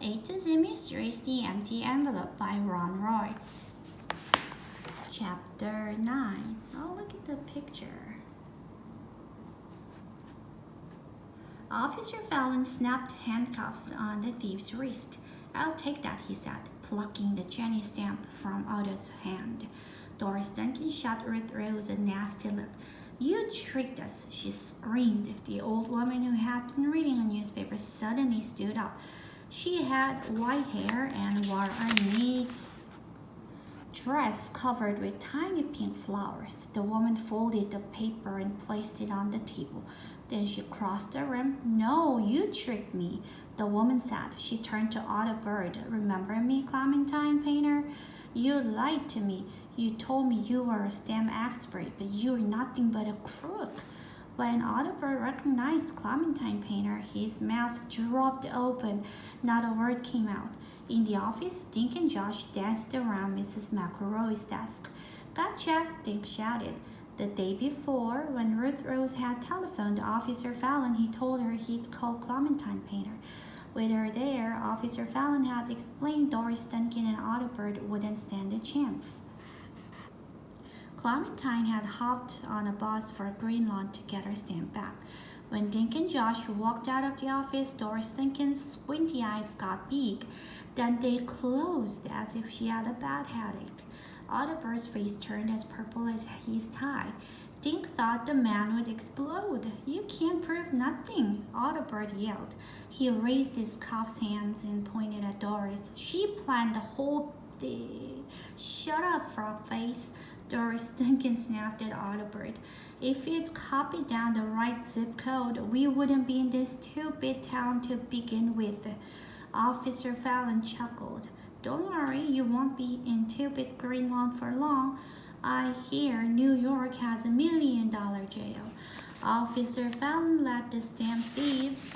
A to Z Mysteries, The Empty Envelope by Ron Roy. Chapter 9. Oh, look at the picture. Officer Fallon snapped handcuffs on the thief's wrist. "I'll take that," he said, plucking the Jenny stamp from Otto's hand. Doris Duncan shot Ruth Rose a nasty look. "You tricked us," she screamed. The old woman who had been reading a newspaper suddenly stood up. She had white hair and wore a neat dress covered with tiny pink flowers. The woman folded the paper and placed it on the table. Then she crossed the room. "No, you tricked me," the woman said. She turned to Otto Bird. "Remember me, Clementine Painter? You lied to me. You told me you were a stamp expert, but you're nothing but a crook." When Otto Bird recognized Clementine Painter, his mouth dropped open. Not a word came out. In the office, Dink and Josh danced around Mrs. McElroy's desk. "Gotcha!" Dink shouted. The day before, when Ruth Rose had telephoned Officer Fallon, he told her he'd call Clementine Painter. With her there, Officer Fallon had explained Doris Duncan and Otto Bird wouldn't stand a chance. Clementine had hopped on a bus for Greenlawn to get her stamp back. When Dink and Josh walked out of the office, Doris Duncan's squinty eyes got big. Then they closed as if she had a bad headache. Otto Bird's face turned as purple as his tie. Dink thought the man would explode. "You can't prove nothing," Otto Bird yelled. He raised his cuffed hands and pointed at Doris. "She planned the whole thing." "Shut up, frog face," Doris Duncan snapped at Otto Bird. "If you'd copied down the right zip code, we wouldn't be in this stupid town to begin with." Officer Fallon chuckled. "Don't worry, you won't be in stupid Greenlawn for long. I hear New York has $1 million jail." Officer Fallon led the stamp thieves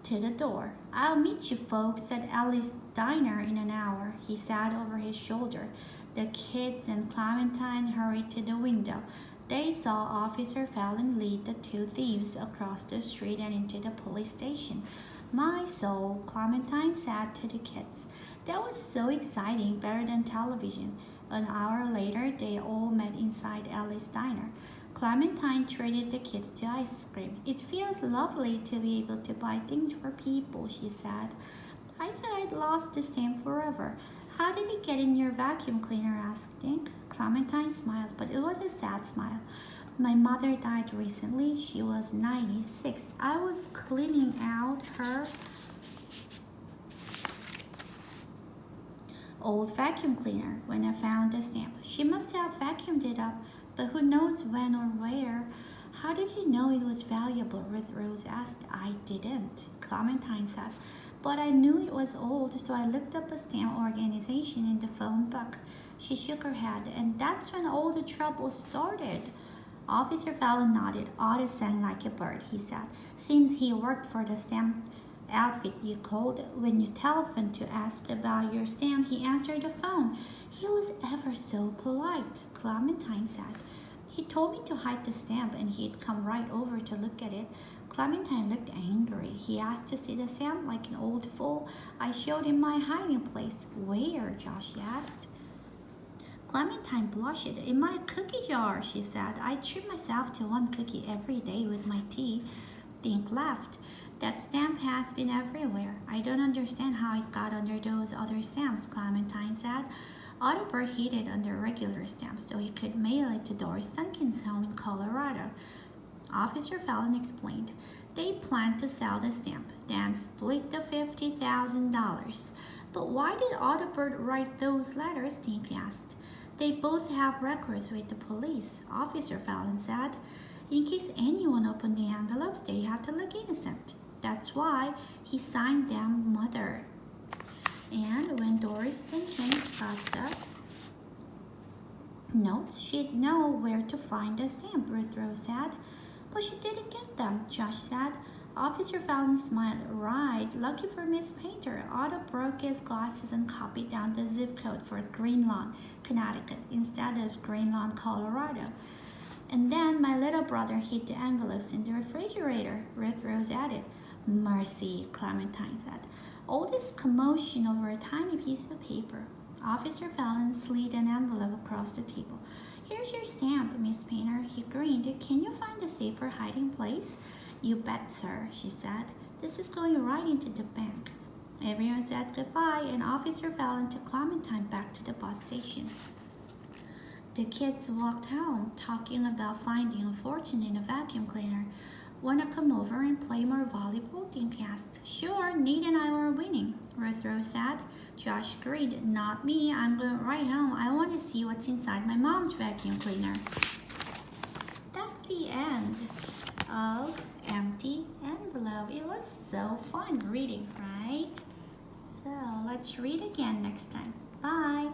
to the door. "I'll meet you folks at Ellie's Diner in an hour," he said over his shoulder. The kids and Clementine hurried to the window. They saw Officer Fallon lead the two thieves across the street and into the police station. "My soul," Clementine said to the kids. "That was so exciting, better than television." An hour later, they all met inside Ellie's Diner. Clementine treated the kids to ice cream. "It feels lovely to be able to buy things for people," she said. "I thought I'd lost the stamp forever." "How did it get in your vacuum cleaner?" asked Dink. Clementine smiled, but it was a sad smile. "My mother died recently. She was 96. I was cleaning out her old vacuum cleaner when I found the stamp. She must have vacuumed it up, but who knows when or where." "How did you know it was valuable?" Ruth Rose asked. "I didn't," Clementine said. "But I knew it was old, so I looked up a stamp organization in the phone book." She shook her head. "And that's when all the trouble started." Officer Fallon nodded. "Otto sang like a bird," he said. "Seems he worked for the stamp outfit you called. When you telephoned to ask about your stamp, he answered the phone. He was ever so polite," Clementine said. "He told me to hide the stamp and he'd come right over to look at it." Clementine looked angry. "He asked to see the stamp like an old fool. I showed him my hiding place." "Where?" Josh asked. Clementine blushed. "In my cookie jar," she said. "I treat myself to one cookie every day with my tea." Dink laughed. "That stamp has been everywhere. I don't understand how it got under those other stamps," Clementine said. Otto Bird hid it under regular stamps so he could mail it to Doris Duncan's home in Colorado. Officer Fallon explained. "They planned to sell the stamp, then split the $50,000. "But why did Otto Bird write those letters?" Dink asked. "They both have records with the police," Officer Fallon said. "In case anyone opened the envelopes, they had to look innocent. That's why he signed them Mother." "And when Doris Duncan got the notes, she'd know where to find the stamp," Ruth Rose said. "But she didn't get them," Josh said. Officer Fallon smiled. "Right, lucky for Miss Painter. Otto broke his glasses and copied down the zip code for Greenlawn, Connecticut, instead of Greenlawn, Colorado. And then my little brother hid the envelopes in the refrigerator," Ruth Rose added. Mercy, Clementine said. All this commotion over a tiny piece of paper. Officer Fallon slid an envelope across the table. Here's your stamp, Miss Painter. He grinned. Can you find a safer hiding place? You bet, sir, she said. This is going right into the bank. Everyone said goodbye, and Officer Fallon took Clementine back to the bus station. The kids walked home, talking about finding a fortune in a vacuum cleaner. Want to come over and play more volleyball? Dinky asked. Sure, Nate and I were winning, Ruth Rose said. Josh agreed. Not me, I'm going right home. I want to see what's inside my mom's vacuum cleaner. That's the end of Empty Envelope. It was so fun reading, right? So let's read again next time. Bye!